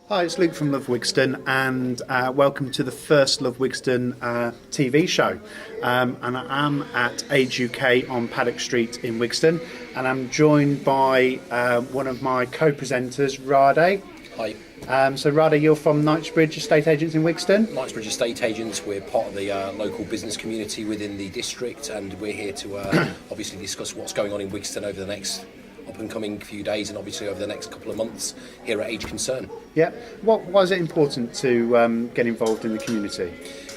Hi, it's Luke from LoveWigston, and welcome to the first LoveWigston TV show. And I am at Age UK on Paddock Street in Wigston, and I'm joined by one of my co-presenters, Rade. Hi. So Rade, you're from Knightsbridge Estate Agents in Wigston? Knightsbridge Estate Agents, we're part of the local business community within the district, and we're here to obviously discuss what's going on in Wigston over the next up and coming few days, and obviously over the next couple of months here at Age Concern. Yeah. Why is it important to get involved in the community?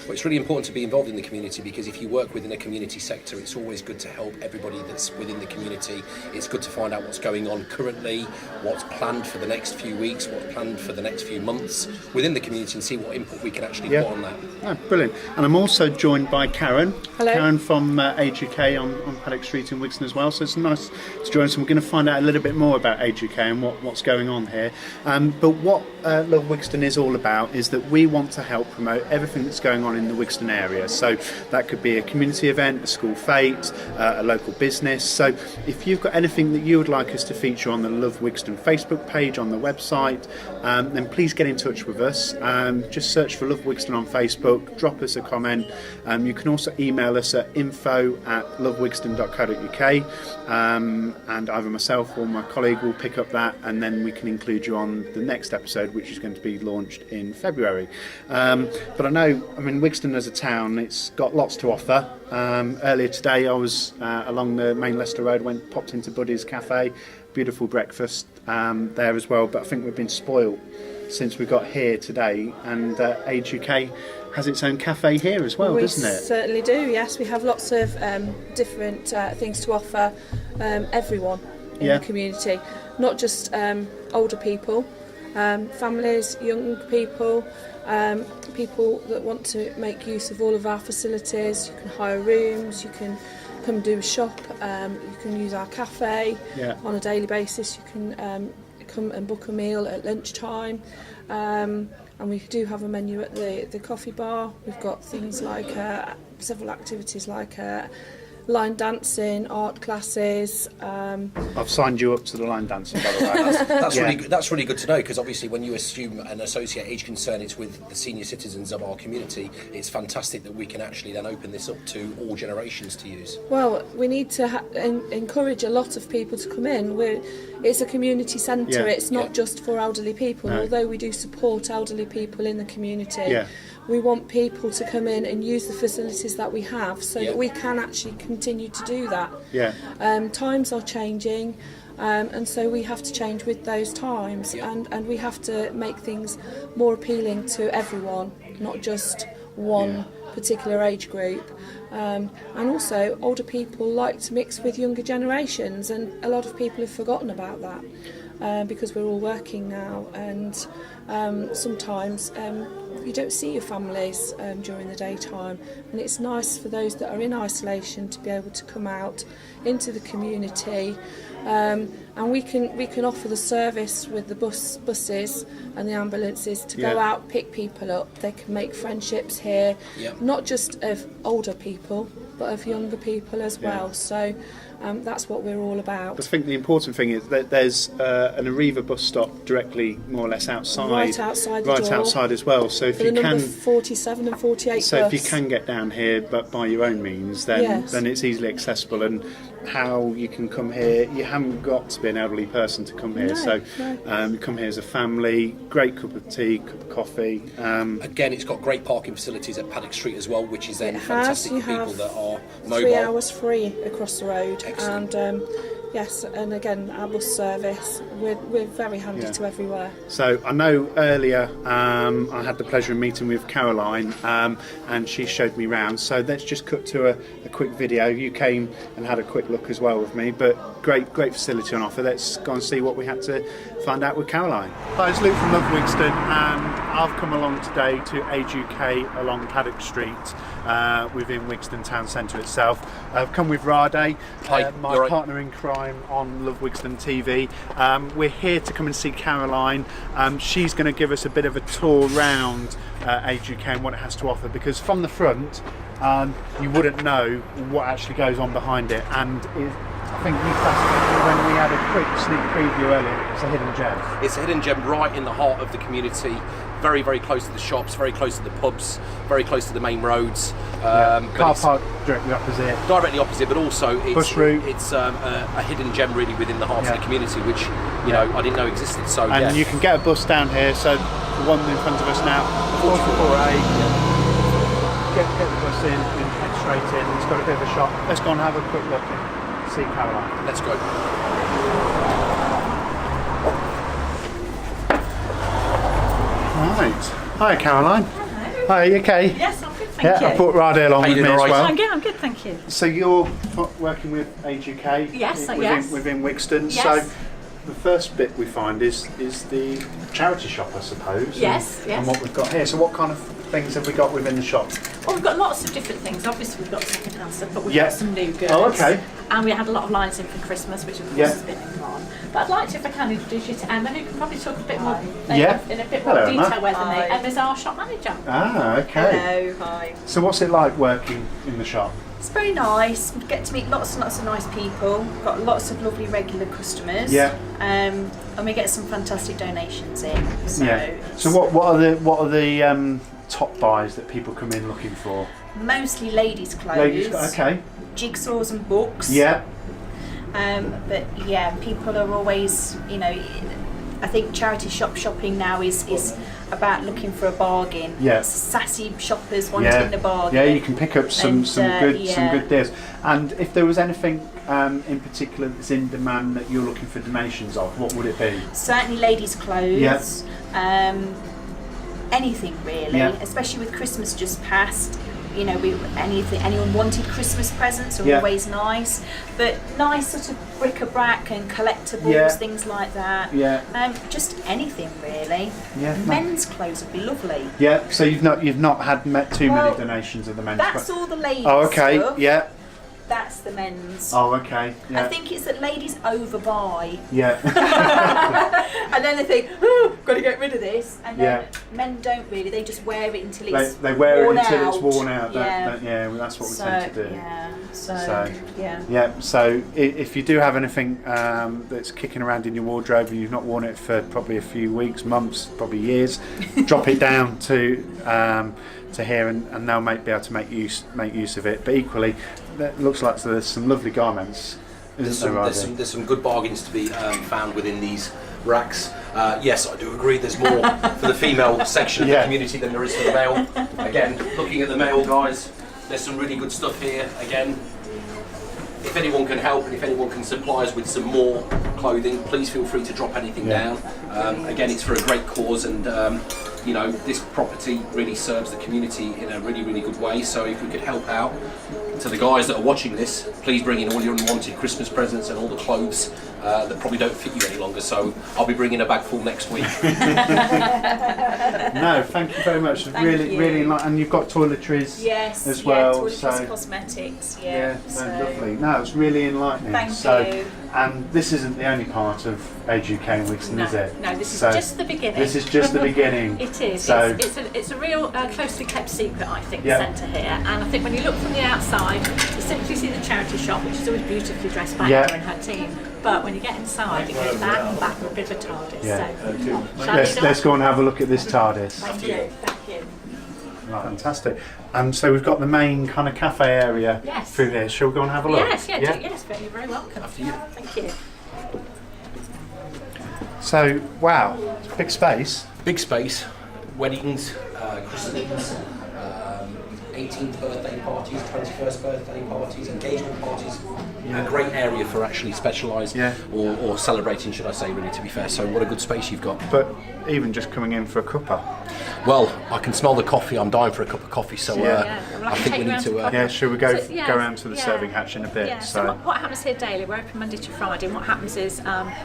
Well, it's really important to be involved in the community because if you work within a community sector, it's always good to help everybody that's within the community. It's good to find out what's going on currently, what's planned for the next few weeks, what's planned for the next few months within the community, and see what input we can actually put on that. Oh, brilliant. And I'm also joined by Karen. Hello. Karen from Age UK on Paddock Street in Wigston as well. So it's nice to join us. And we're going to find out a little bit more about Age UK and what's going on here. But what Love Wigston is all about is that we want to help promote everything that's going on in the Wigston area. So that could be a community event, a school fete, a local business. So if you've got anything that you would like us to feature on the Love Wigston Facebook page, on the website, then please get in touch with us. Just search for Love Wigston on Facebook, drop us a comment. You can also email us at info@lovewigston.co.uk, and either myself or my colleague will pick up that, and then we can include you on the next episode, which is going to be launched in February. But Wigston as a town, it's got lots to offer. Earlier today I was along the main Leicester Road, popped into Buddy's Cafe, beautiful breakfast there as well, but I think we've been spoiled since we got here today, and Age UK has its own cafe here as well, doesn't it? We certainly do, yes. We have lots of different things to offer everyone in the community, not just older people, families, young people, people that want to make use of all of our facilities. You can hire rooms, you can come do a shop, you can use our cafe on a daily basis, you can come and book a meal at lunchtime, and we do have a menu at the coffee bar. We've got things like several activities like line dancing, art classes. I've signed you up to the line dancing, by the way. That's really good to know, because obviously when you assume and associate Age Concern, it's with the senior citizens of our community. It's fantastic that we can actually then open this up to all generations to use. Well, we need to encourage a lot of people to come in. It's a community centre, it's not just for elderly people, although we do support elderly people in the community. We want people to come in and use the facilities that we have, so that we can actually continue to do that. Times are changing, and so we have to change with those times, and we have to make things more appealing to everyone, not just one particular age group. And also older people like to mix with younger generations, and a lot of people have forgotten about that because we're all working now, and sometimes you don't see your families during the daytime, and it's nice for those that are in isolation to be able to come out into the community, and we can offer the service with the buses and the ambulances to go out, pick people up. They can make friendships here, not just of older people but of younger people as well. So that's what we're all about. I think the important thing is that there's an Arriva bus stop directly, more or less outside, right outside the door, outside as well. So if for you the can, number 47 and 48 so bus. if you can get down here, but by your own means, then it's easily accessible. And how you can come here, you haven't got to be an elderly person to come here. You come here as a family, great cup of tea, cup of coffee. Again, it's got great parking facilities at Paddock Street as well, which is then fantastic for people that are mobile. 3 hours free across the road. Excellent. And and again, our bus service, we're very handy to everywhere. So I know earlier I had the pleasure of meeting with Caroline, and she showed me round. So let's just cut to a quick video. You came and had a quick look as well with me, but great facility on offer. Let's go and see what we had to find out with Caroline. Hi, it's Luke from LoveWigston, and I've come along today to Age UK along Paddock Street within Wigston Town Centre itself. I've come with Rade, my partner in crime on LoveWigston TV. We're here to come and see Caroline. She's going to give us a bit of a tour round Age UK and what it has to offer, because from the front you wouldn't know what actually goes on behind it, and I think you class when we had a quick sneak preview earlier, it's a hidden gem. It's a hidden gem right in the heart of the community, very, very close to the shops, very close to the pubs, very close to the main roads. Car park directly opposite. Directly opposite, but also it's, Bus route. It's a hidden gem really within the heart of the community, which you know I didn't know existed. So and you can get a bus down here. So the one in front of us now, 44A. Get the bus in, head straight in. It's got a bit of a shop. Let's go and have a quick look and see Caroline. Let's go. Right. Hi, Caroline. Hello. Hi, are you okay? Yes, I'm good, thank you. I brought Rade along with me as well. I'm good, thank you. So you're working with Age UK? Yes, within Wigston. Yes. So the first bit we find is the charity shop, I suppose. Yes, and what we've got here. So what kind of things have we got within the shop? Well, we've got lots of different things. Obviously, we've got second-hand stuff, but we've got some new goods. Oh, okay. And we had a lot of lines in for Christmas, which of course has been on. But I'd like to, if I can, introduce you to Emma, who can probably talk a bit more in a bit more Hello, detail. Emma. Emma's our shop manager. Ah, okay. Hello, hi. So what's it like working in the shop? It's very nice. We get to meet lots and lots of nice people. Got lots of lovely regular customers. Yeah. And we get some fantastic donations in. So So what are the top buys that people come in looking for? mostly ladies' clothes. Okay. Jigsaws and books. Yeah. But yeah, people are always, you know, I think charity shopping now is about looking for a bargain. Yeah. Sassy shoppers wanting a bargain. Yeah, you can pick up some good deals. And if there was anything in particular that's in demand that you're looking for donations of, what would it be? Certainly ladies' clothes. Yeah. Anything really, especially with Christmas just passed. You know, anyone wanted Christmas presents are always nice, but nice sort of bric-a-brac and collectibles, things like that. Yeah. Just anything really. Yeah. Men's clothes would be lovely. Yeah. So you've not had too many donations of the men's. That's all the ladies. Oh, okay. Stuff. Yeah. That's the men's. Oh, okay. Yeah. I think it's that ladies overbuy. Yeah. And then they think, oh, got to get rid of this. And then men don't really. They just wear it until it's they wear worn it until out. it's worn out. Yeah. Well, that's what we tend to do. Yeah. Yeah. So if you do have anything that's kicking around in your wardrobe and you've not worn it for probably a few weeks, months, probably years, drop it down to here, and they'll be able to make use of it. But equally, it looks like there's some lovely garments. There's some good bargains to be found within these racks. Yes, I do agree. There's more for the female section of the community than there is for the male. Again, looking at the male guys, there's some really good stuff here. Again, if anyone can help and if anyone can supply us with some more clothing, please feel free to drop anything down. Again, it's for a great cause, and you know, this property really serves the community in a really, really good way. So if we could help out, to the guys that are watching this, please bring in all your unwanted Christmas presents and all the clothes that probably don't fit you any longer. So I'll be bringing a bag full next week. No, thank you very much. Really, and you've got toiletries as well. Toiletries, cosmetics. Lovely. No, it's really enlightening. Thank you. And this isn't the only part of Age UK Wigston, is it? No, this is just the beginning. This is just the beginning. It is. So it's a real closely kept secret, I think, the centre here. And I think when you look from the outside, you simply see the charity shop, which is always beautifully dressed by Magna and her team. But when you get inside, it goes back and back with a bit of a TARDIS. So, let's go and have a look at this TARDIS. Thank you. Right, fantastic. And so we've got the main kind of cafe area through here. Shall we go and have a look? Yes, but you're very welcome. Thank you. So, wow, it's a big space. Big space, weddings, christenings, 18th birthday parties, 21st birthday parties, engagement parties. A great area for actually specialised or celebrating, should I say, really, to be fair. So what a good space you've got. But even just coming in for a cuppa. Well, I can smell the coffee. I'm dying for a cup of coffee, so I think we need to... should we go around to the serving hatch in a bit? Yeah, so what happens here daily, we're open Monday to Friday, and what happens is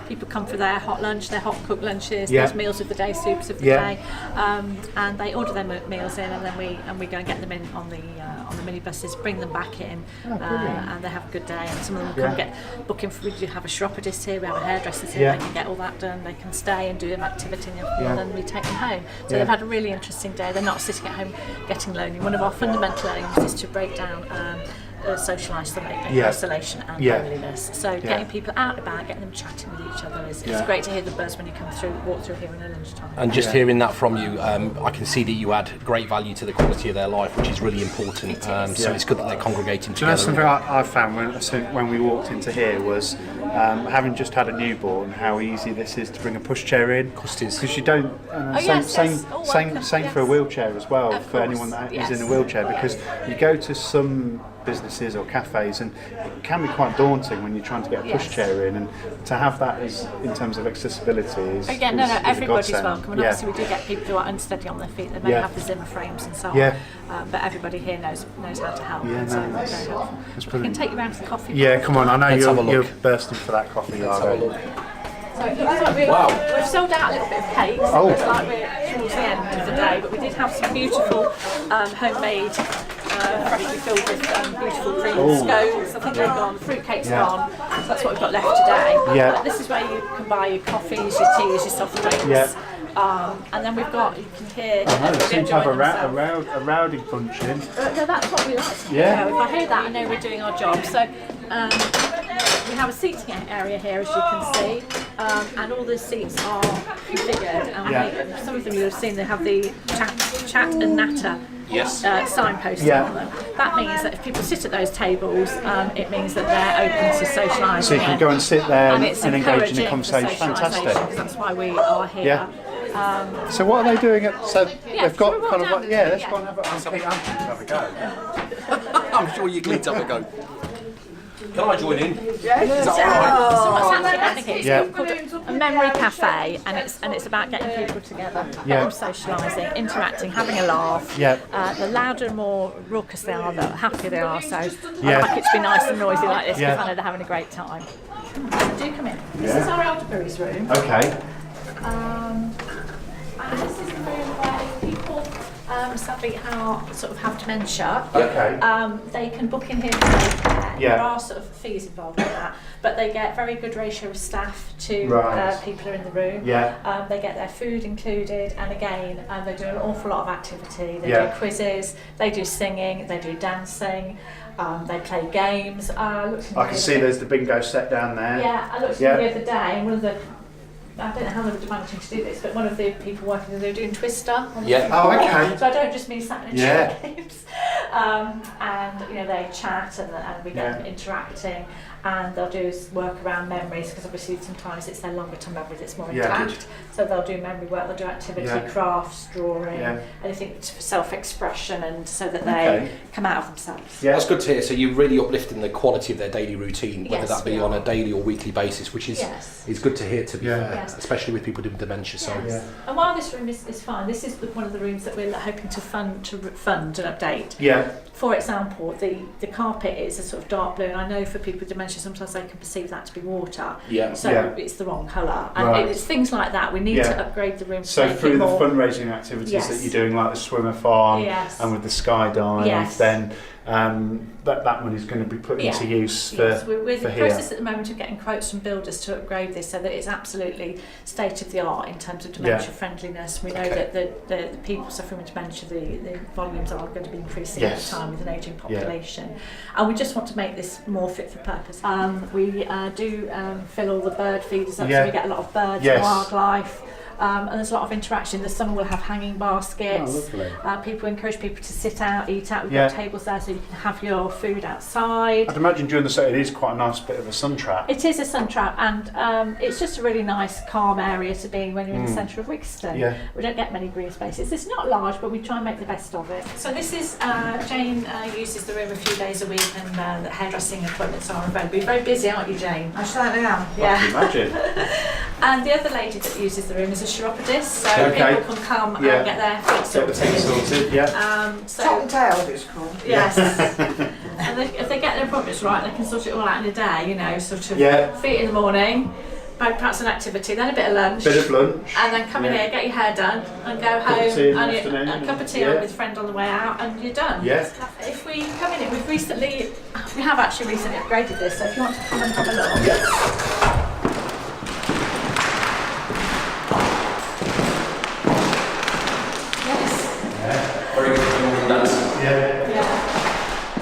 people come for their hot lunch, their hot cooked lunches, those meals of the day, soups of the day, and they order their meals in, and then we go and get them in on the minibuses, bring them back in, and they have a good day. And some of them come get booking for. We do have a chiropodist here, we have a hairdresser here. They can get all that done. They can stay and do an activity, and then we take them home. So they've had a really interesting day. They're not sitting at home getting lonely. One of our fundamental aims is to break down social Yeah. isolation and Yeah. loneliness. So getting people out and about, getting them chatting with each other is it's great to hear the buzz when you walk through here in lunchtime. And just hearing that from you, I can see that you add great value to the quality of their life, which is really important. So it's good that they're congregating Do you know together. something I found when we walked into here was having just had a newborn, how easy this is to bring a pushchair in. Because you don't. Same for a wheelchair as well, Of for course, anyone that yes. is in a wheelchair. Because you go to some businesses or cafes and it can be quite daunting when you're trying to get a pushchair in, and to have that as in terms of accessibility is Again, is everybody's a godsend. welcome, and obviously we do get people who are unsteady on their feet. They may have the Zimmer frames and so on, but everybody here knows how to help. Yeah, and so no, that's very helpful. We can take you round to the coffee. Yeah, come on, I know Let's have a you're look. bursting for that coffee. Let's have a look. So it looks like we've sold out a little bit of cakes. Oh. It looks like we're towards the end of the day, but we did have some beautiful homemade, freshly filled with beautiful cream scones. I think they've gone. Fruit cake's gone. So that's what we've got left today. Yeah. This is where you can buy your coffees, your teas, your soft drinks. Yeah. And then we've got, you can hear. I know, they seem to have enjoying a rowdy bunch in. no, that's what we like to hear. Yeah. If I hear that, I know we're doing our job. So we have a seating area here, as you can see, and all the seats are configured. And some of them you'll have seen, they have the chat and natter signposting on them. That means that if people sit at those tables, it means that they're open to socialising. So you can go and sit there and it's engage in a encouraging conversation. for socialisation, Fantastic. because that's why we are here. Yeah. So what are they doing? So they've got so we'll kind of walk like, down let's go and have a go. I'm sure you can have a go. Can I join in? So what's actually happening here Yeah. is called a memory cafe, and it's about getting people together, getting them socialising, interacting, having a laugh. Yeah. The louder and more raucous they are, the happier they are. So I Yeah. like it to be nice and noisy like this, because Yeah. I know they're having a great time. Do come in. This is our elderberries room. Okay. And this is the room where people sadly have dementia. Okay. They can book in here for daycare. Yeah. There are sort of fees involved in that, but they get very good ratio of staff to Right. people who are in the room. Yeah. They get their food included, and again, they do an awful lot of activity. They Yeah. do quizzes, they do singing, they do dancing, they play games. I can see there's the bingo set down there. Yeah, I looked at the other day, and one of the, I don't know how they were managing to do this, but one of the people working there, they were doing Twister. On the Oh, okay. So I don't just mean sat in a Yeah. chair games. And they chat and we get them interacting, and they'll do work around memories, because obviously sometimes it's their longer term memory that's more intact. So they'll do memory work, they'll do activity, crafts, drawing, anything for self-expression, and so that they come out of themselves. Yeah, that's good to hear. So you're really uplifting the quality of their daily routine, whether Yes, that be we on are. a daily or weekly basis, which is good to hear, to be fair, Yes. especially with people with dementia. So And while this room is fine, this is one of the rooms that we're hoping to fund and update. Yeah. For example, the carpet is a sort of dark blue, and I know for people with dementia sometimes they can perceive that to be water. So it's the wrong colour. And it's things like that. We need to upgrade the room to So make through it the more... fundraising activities that you're doing, like the swimmer farm and with the skydive, then that money is going to be put into use for We're in the here. process at the moment of getting quotes from builders to upgrade this so that it's absolutely state of the art in terms of dementia friendliness. We know that the people suffering with dementia, the volumes are going to be increasing over time with an ageing population, and we just want to make this more fit for purpose. We do fill all the bird feeders up, so we get a lot of birds and wildlife. And there's a lot of interaction. The summer we'll have hanging baskets. People encourage people to sit out, eat out. We've got tables there so you can have your food outside. I'd imagine during the summer it is quite a nice bit of a sun trap. It is a sun trap, and it's just a really nice, calm area to be when you're in the centre of Wigston. We don't get many green spaces. It's not large, but we try and make the best of it. So this is, Jane uses the room a few days a week, and the hairdressing appointments are available. You're very busy, aren't you, Jane? I certainly am. I can imagine. And the other lady that uses the room is a chiropodist, so people can come and get their feet sorted. Get the feet sorted, Top and tailed, it's called. Yes. And if they get their appointments right, they can sort it all out in a day, sort of feet in the morning, perhaps an activity, then a bit of lunch. And then come in here, get your hair done, and go home, and a cup of tea with a friend on the way out, and you're done. If we come in, we have actually recently upgraded this, so if you want to come and have a look. very good.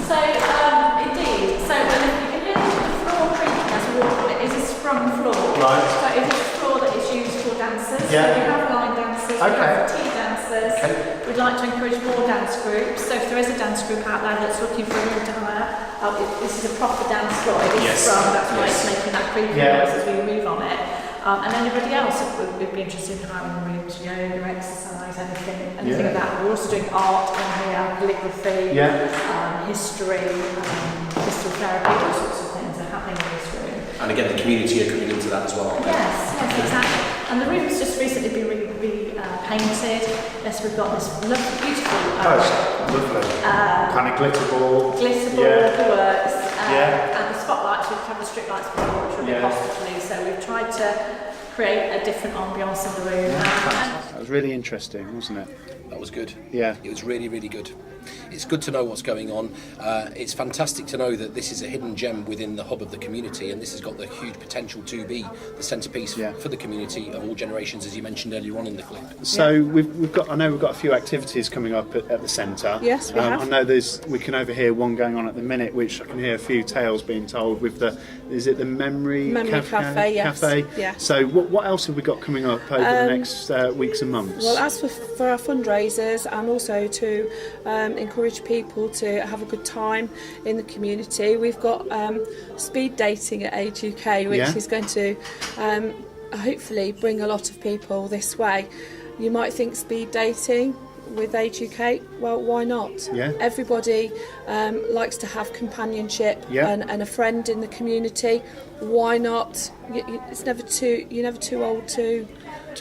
So it tea dancers. We'd like to encourage more dance groups. So if there is a dance group out there that's looking for a room to hire, this is a proper dance floor. That's why it's making that creepy noise as we move on it. And anybody else would be interested in hiring rooms, yoga, exercise, anything like that. We're also doing art in here, calligraphy, history, history therapy, all sorts of things are happening in this room. And again, the community are coming into that as well. Yes, exactly. And the room's just recently been painted. Yes, we've got this lovely, beautiful. Lovely. Kind of glitterball. The works. And the spotlights, we've had the strip lights before, which were a bit hospitally, so we've tried to create a different ambience in the room. That was really interesting, wasn't it? That was good. Yeah. It was really, really good. It's good to know what's going on. It's fantastic to know that this is a hidden gem within the hub of the community, and this has got the huge potential to be the centrepiece for the community of all generations, as you mentioned earlier on in the clip. So we've got a few activities coming up at the centre. Yes, we have. I know we can overhear one going on at the minute, which I can hear a few tales being told with is it the Memory Cafe? Yes. Yeah. So what else have we got coming up over the next weeks and months? Well, as for our fundraisers, and also to encourage people to have a good time in the community, we've got speed dating at Age UK, which is going to hopefully bring a lot of people this way. You might think speed dating with Age UK, well, why not? Yeah. Everybody likes to have companionship and a friend in the community. Why not? You're never too old to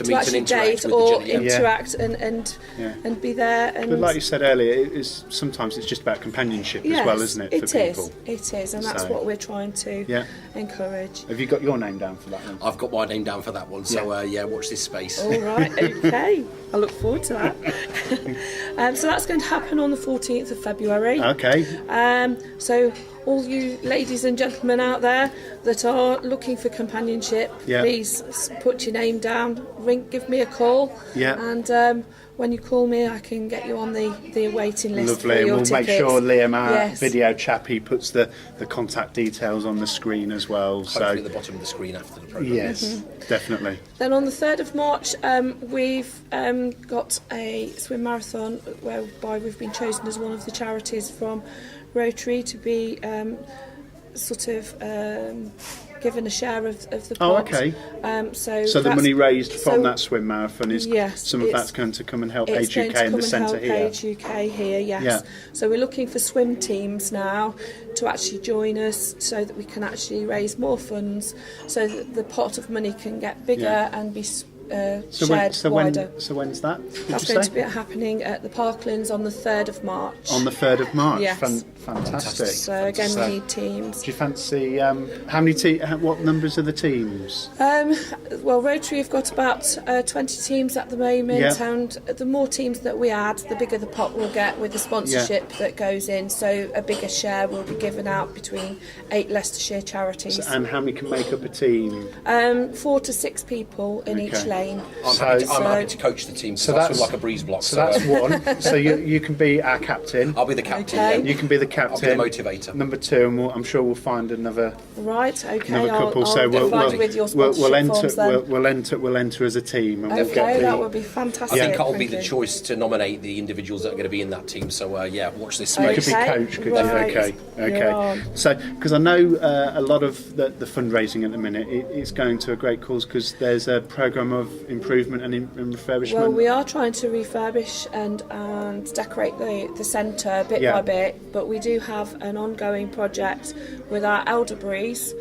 meet actually and interact date with or the Jenny. interact and be there. And but like you said earlier, sometimes it's just about companionship as well, isn't it? For people. It is, and that's what we're trying to encourage. Have you got your name down for that one? I've got my name down for that one, so watch this space. All right, okay. I look forward to that. So that's going to happen on the 14th of February. Okay. So all you ladies and gentlemen out there that are looking for companionship, please put your name down, give me a call, and when you call me, I can get you on the waiting list. Lovely, for your and we'll tickets. make sure Liam, our video chappie, puts the contact details on the screen as well. Hopefully at the bottom of the screen after the programme. Yes, definitely. Then on the 3rd of March, we've got a swim marathon whereby we've been chosen as one of the charities from Rotary to be given a share of the pot. Oh, okay. So the money raised from that swim marathon is some of that's going to come and help Age UK in the centre here. Age UK here, yes. Yeah. So we're looking for swim teams now to actually join us so that we can actually raise more funds so that the pot of money can get bigger and be shared wider. So when's that? That's going to be happening at the Parklands on the 3rd of March. On the 3rd of March? Yes. Fantastic. So again, we need teams. Do you fancy, what numbers are the teams? Well, Rotary have got about 20 teams at the moment, and the more teams that we add, the bigger the pot we'll get with the sponsorship that goes in, so a bigger share will be given out between 8 Leicestershire charities. And how many can make up a team? 4 to 6 people in each lane. I'm happy to coach the team, so that's like a breeze block. So that's one. So you can be our captain. I'll be the captain. Okay. You can be the captain. I'll be the motivator. Number 2, and I'm sure we'll find another. Right. Okay. Another couple. We'll enter as a team. And that would be fantastic. I think I'll be the choice to nominate the individuals that are going to be in that team. So watch this space. You could be coach, could you? Okay. So because I know a lot of the fundraising at the minute, it's going to a great cause because there's a programme of improvement and refurbishment. Well, we are trying to refurbish and decorate the centre bit by bit, but we do have an ongoing project with our Elderberries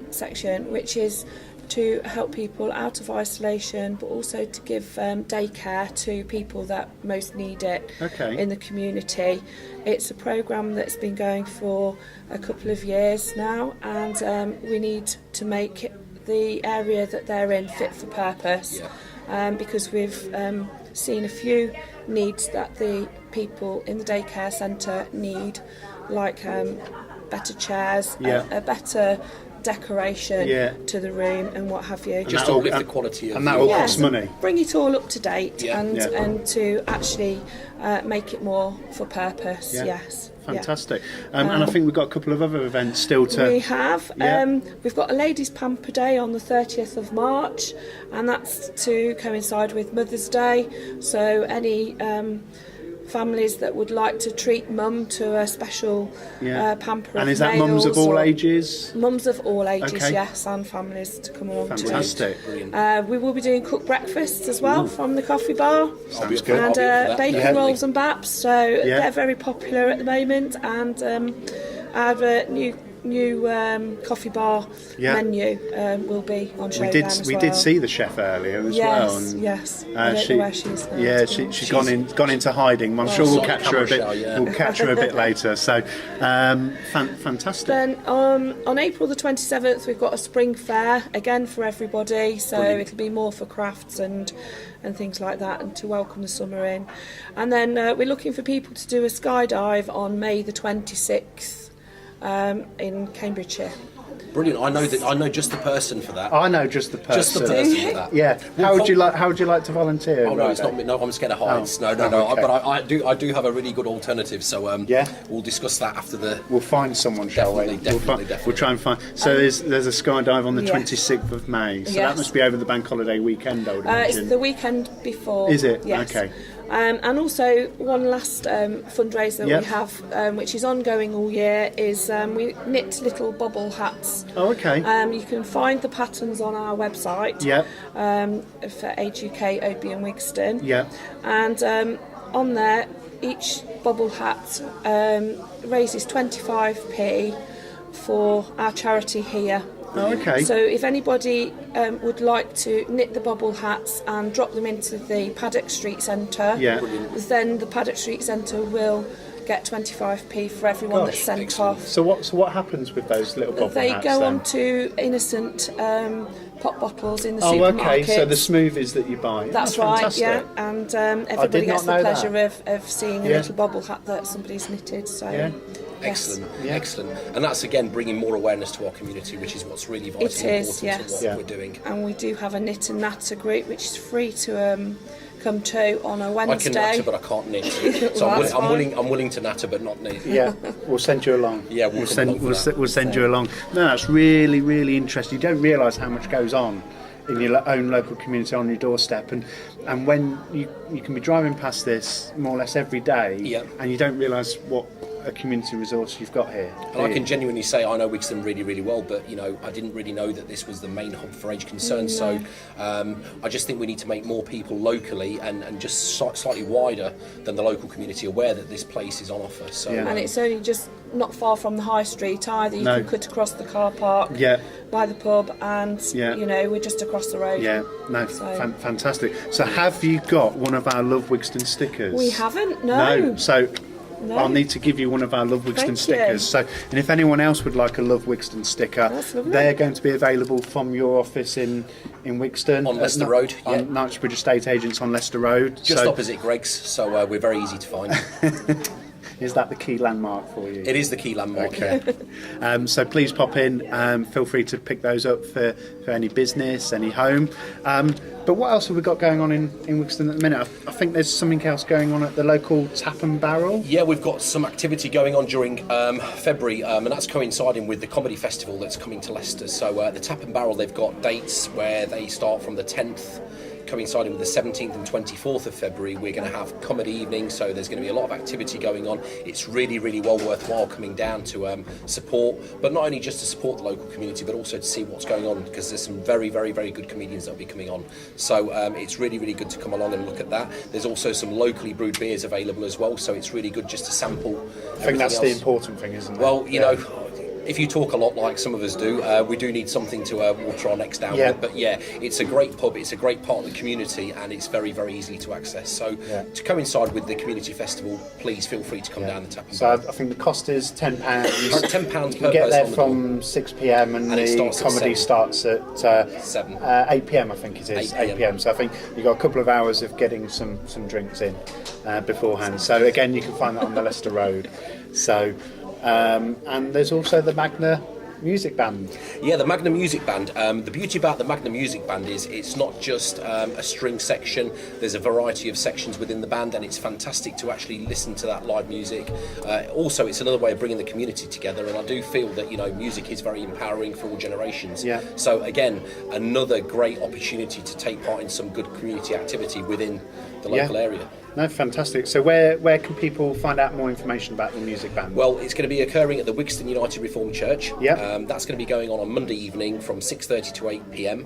section, which is to help people out of isolation, but also to give daycare to people that most need it in the community. It's a programme that's been going for a couple of years now, and we need to make the area that they're in fit for purpose, because we've seen a few needs that the people in the daycare centre need, like better chairs, a better decoration to the room and what have you. Just to lift the quality of and that will cost money. Bring it all up to date and to actually make it more for purpose. Yes. fantastic. And I think we've got a couple of other events still to... We have. We've got a Ladies Pamper Day on the 30th of March, and that's to coincide with Mother's Day. So any families that would like to treat mum to a special pamper and of is that mums of nails all or- ages? Mums of all ages, Okay. yes, and families to come along Fantastic. to. We will be doing cooked breakfasts as well from the coffee bar. Sounds good. And bacon Yeah. rolls and baps, so they're very popular at the moment. And our new coffee bar menu will be on show We then as we well. did see the chef earlier as well. And, Yes. I don't know where she is now. Yeah, she's gone into hiding. I'm sure we'll catch her a bit. We'll catch her a bit later. So, fantastic. Then on April the 27th, we've got a spring fair again for everybody. So it'll be more for crafts and things like that, and to welcome the summer in. And then we're looking for people to do a skydive on May the 26th. In Cambridgeshire. Brilliant. I know just the person for that. I know just the person. Just the person for that. Yeah. How would you like to volunteer? Oh no, it's not me. No, I'm scared of heights. Oh. No. Okay. But I do have a really good alternative. So we'll discuss that after the. We'll find someone, shall we? Definitely. We'll try and find. So there's a skydive on the Yes. 26th of May. So that Yes. must be over the bank holiday weekend, I would It's imagine. the weekend before. Is it? Yes. Okay. And also one last fundraiser Yep. we have, which is ongoing all year, is we knit little bobble hats. Oh, okay. You can find the patterns on our website. Yeah. For Age UK Wigston. Yeah. And on there, each bobble hat raises 25p for our charity here. Oh, okay. So if anybody would like to knit the bobble hats and drop them into the Paddock Street Centre, then the Paddock Street Centre will get 25p for everyone that's sent off. So what happens with those little bobble They hats go then? on to innocent pop bottles in the Oh, supermarket. okay. So the smoothies that you buy. That's Oh, right, fantastic. yeah. And everybody did not gets the know pleasure of seeing a Yeah. little bobble hat that somebody's knitted. So. Yeah. Yes. Excellent. And that's again bringing more awareness to our community, which is what's really vitally important yes. to what we're doing. And we do have a knit and natter group, which is free to come to on a Wednesday. I can natter, but I can't knit. So Well, I'm willing to natter, but not knit. Yeah, we'll send you along. Yeah, we'll send you along. No, that's really, really interesting. You don't realise how much goes on in your own local community on your doorstep, and when you can be driving past this more or less every day, and you don't realise what a community resource you've got here. And I can genuinely say I know Wigston really, really well, but I didn't really know that this was the main hub for age concern. So I just think we need to make more people locally and just slightly wider than the local community aware that this place is on offer. So and it's only just not far from the high street either. You can cut across the car park by the pub, and we're just across the road. Yeah, no, fantastic. So have you got one of our Love Wigston stickers? We haven't, no. So I'll need to give you one of our Love Wigston stickers. So, and if anyone else would like a Love Wigston sticker, they're going to be available from your office in Wigston on Leicester Road, on Knightsbridge Estate Agents on Leicester Road, just opposite Greg's. So we're very easy to find. Is that the key landmark for you? It is the key landmark. Okay. So please pop in. Feel free to pick those up for any business, any home. But what else have we got going on in Wigston at the minute? I think there's something else going on at the local Tap and Barrel. Yeah, we've got some activity going on during February, and that's coinciding with the comedy festival that's coming to Leicester. So the Tap and Barrel, they've got dates where they start from the 10th, coinciding with the 17th and 24th of February. We're going to have comedy evenings, so there's going to be a lot of activity going on. It's really, really well worthwhile coming down to support, but not only just to support the local community, but also to see what's going on, because there's some very, very, very good comedians that will be coming on. So it's really, really good to come along and look at that. There's also some locally brewed beers available as well, so it's really good just to sample. I think that's the important thing, isn't it? Well, you know, if you talk a lot like some of us do, we do need something to water our necks down with. But yeah, it's a great pub, it's a great part of the community, and it's very, very easy to access. So to coincide with the community festival, please feel free to come down the Tap and Barrel. So I think the cost is £10. £10 per you can get there person from 6 p.m. and the comedy starts at 8 p.m. I think it is 8 p.m. So I think you've got a couple of hours of getting some drinks in beforehand. So again, you can find that on the Leicester Road. So and there's also the Magna Music Band. Yeah, the Magna Music Band. The beauty about the Magna Music Band is it's not just a string section. There's a variety of sections within the band, and it's fantastic to actually listen to that live music. Also, it's another way of bringing the community together, and I do feel that, you know, music is very empowering for all generations. Yeah. So again, another great opportunity to take part in some good community activity within the local area. No, fantastic. So where can people find out more information about the music band? Well, it's going to be occurring at the Wigston United Reformed Church. Yeah. That's going to be going on Monday evening from 6:30 to 8 p.m.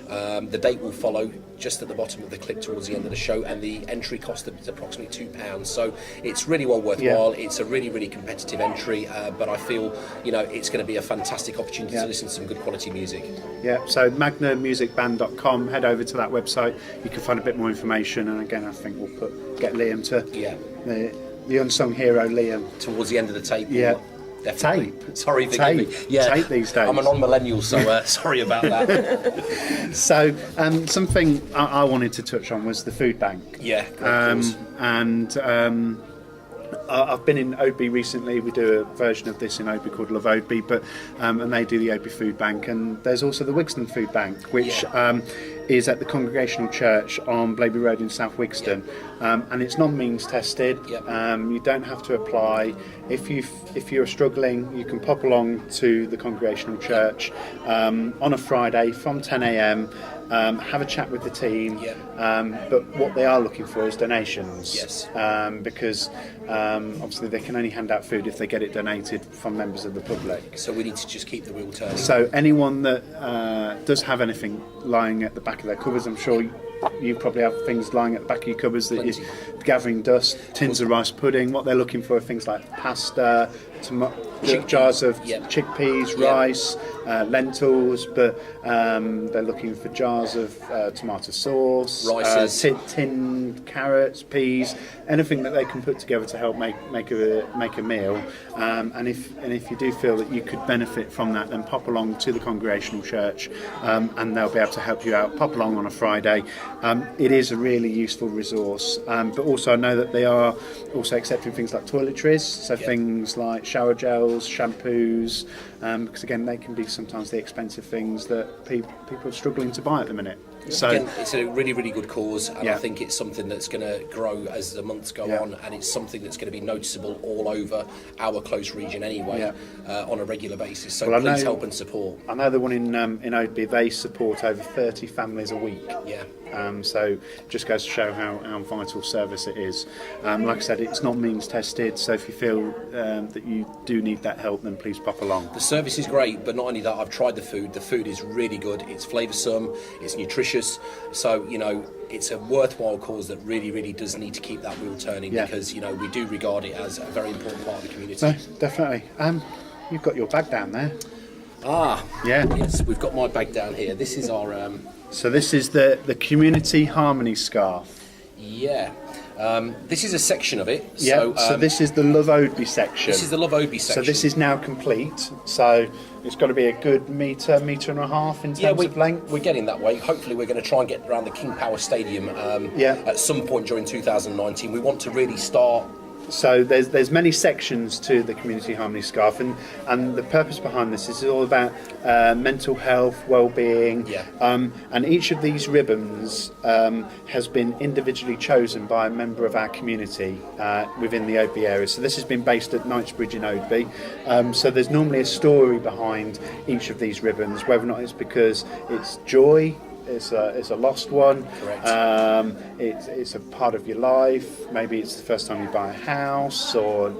The date will follow just at the bottom of the clip towards the end of the show, and the entry cost is approximately £2. So it's really well worthwhile. It's a really, really competitive entry, but I feel, you know, it's going to be a fantastic opportunity to listen to some good quality music. Yeah, so magnamusicband.com, head over to that website. You can find a bit more information, and again, I think we'll get Liam to the unsung hero, Liam, towards the end of the tape. Yeah. Definitely. Tape. Sorry, forgive me. Yeah. Tape these days. I'm a non-millennial, so sorry about that. So, something I wanted to touch on was the food bank. Yeah, great cause. And I've been in Oadby recently. We do a version of this in Oadby called Love Oadby, and they do the Oadby Food Bank, and there's also the Wigston Food Bank, which is at the Congregational Church on Blaby Road in South Wigston, and it's non-means tested. You don't have to apply. If you're struggling, you can pop along to the Congregational Church on a Friday from 10 a.m. Have a chat with the team, but what they are looking for is donations. Yes. Because obviously they can only hand out food if they get it donated from members of the public. So we need to just keep the wheel turning. So anyone that does have anything lying at the back of their cupboards, I'm sure you probably have things lying at the back of your cupboards that you're gathering dust, tins of rice pudding. What they're looking for are things like pasta, jars of chickpeas, rice, lentils, but they're looking for jars of tomato sauce, tinned carrots, peas, anything that they can put together to help make a meal. And if you do feel that you could benefit from that, then pop along to the Congregational Church, and they'll be able to help you out. Pop along on a Friday. It is a really useful resource, but also I know that they are also accepting things like toiletries, so things like shower gels, shampoos, because again they can be sometimes the expensive things that people are struggling to buy at the minute. So again, it's a really, really good cause, and I think it's something that's going to grow as the months go on, and it's something that's going to be noticeable all over our close region anyway, on a regular basis. So please help and support. I know the one in Oadby, they support over 30 families a week. So just goes to show how vital service it is. Like I said, it's not means tested, so if you feel that you do need that help, then please pop along. The service is great, but not only that, I've tried the food. The food is really good. It's flavoursome, it's nutritious. So, you know, it's a worthwhile cause that really, really does need to keep that wheel turning, because, you know, we do regard it as a very important part of the community. No, definitely. You've got your bag down there. Yes, we've got my bag down here. This is our... So this is the Community Harmony scarf. This is a section of it. So this is the Love Oadby section. This is the Love Oadby section. So this is now complete. So it's got to be a good metre and a half in terms of length. We're getting that way. Hopefully we're going to try and get around the King Power Stadium at some point during 2019. We want to really start... So there's many sections to the Community Harmony scarf, and the purpose behind this is all about mental health, well-being, and each of these ribbons has been individually chosen by a member of our community within the Oadby area. So this has been based at Knightsbridge in Oadby. So there's normally a story behind each of these ribbons, whether or not it's because it's joy, it's a lost one. Correct. It's a part of your life. Maybe it's the first time you buy a house or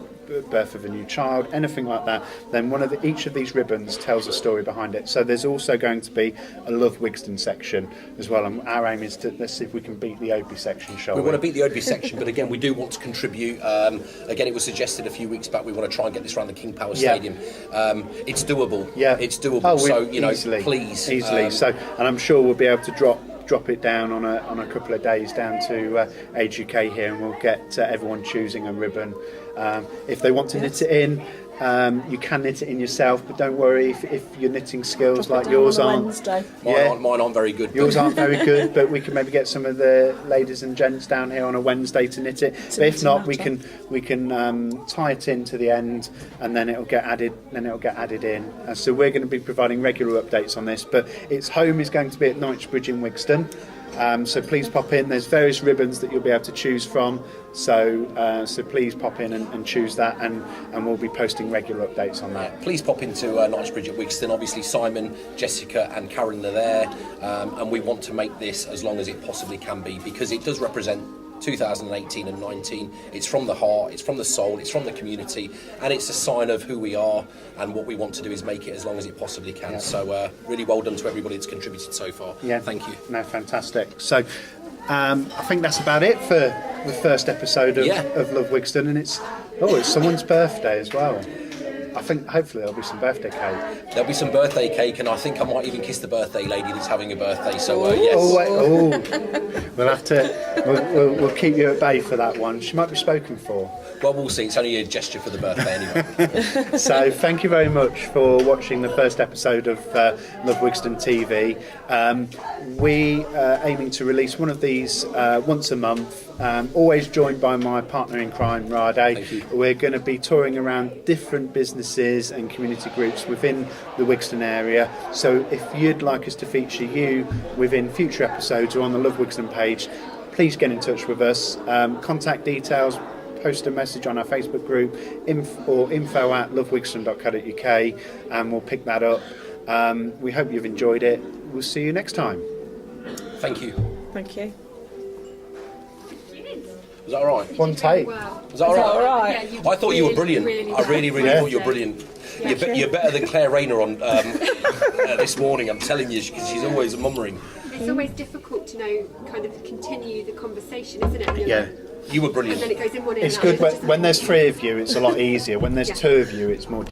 birth of a new child, anything like that. Then each of these ribbons tells a story behind it. So there's also going to be a LoveWigston section as well. And our aim is let's see if we can beat the Oadby section, shall we? We want to beat the Oadby section, but again, we do want to contribute. Again, it was suggested a few weeks back. We want to try and get this around the King Power Stadium. It's doable. It's doable. So you know, please. Easily. And I'm sure we'll be able to drop it down on a couple of days down to Age UK here, and we'll get everyone choosing a ribbon. If they want to knit it in, you can knit it in yourself, but don't worry if your knitting skills like yours aren't. Mine aren't very good. Yours aren't very good, but we can maybe get some of the ladies and gents down here on a Wednesday to knit it. But if not, we can tie it in to the end, and then it'll get added. In. So we're going to be providing regular updates on this. But its home is going to be at Knightsbridge in Wigston. So please pop in. There's various ribbons that you'll be able to choose from. So please pop in and choose that, and we'll be posting regular updates on that. Please pop into Knightsbridge at Wigston. Obviously Simon, Jessica and Karen are there, and we want to make this as long as it possibly can be, because it does represent 2018 and 19. It's from the heart, it's from the soul, it's from the community, and it's a sign of who we are, and what we want to do is make it as long as it possibly can. Yeah. So really well done to everybody that's contributed so far. Yeah, thank you. No, fantastic. So I think that's about it for the first episode of Love Wigston, and it's someone's birthday as well. I think hopefully there'll be some birthday cake. There'll be some birthday cake, and I think I might even kiss the birthday lady that's having a birthday. So yes. We'll have to. We'll keep you at bay for that one. She might be spoken for. Well, we'll see. It's only a gesture for the birthday anyway. So thank you very much for watching the first episode of Love Wigston TV. We are aiming to release one of these once a month. Always joined by my partner in crime, Rade. We're going to be touring around different businesses and community groups within the Wigston area. So if you'd like us to feature you within future episodes or on the Love Wigston page, please get in touch with us. Contact details, post a message on our Facebook group, info@lovewigston.co.uk, and we'll pick that up. We hope you've enjoyed it. We'll see you next time. Thank you. Thank you. Was that all right? One take. Was that all right? Yeah, I thought you were brilliant. I really thought you were brilliant. You're better than Claire Rayner on this morning. I'm telling you, because she's always mummering. It's always difficult to know, kind of continue the conversation, isn't it? Yeah. You were brilliant. And then it goes in one ear. It's good when there's three of you. It's a lot easier. When there's two of you, it's more.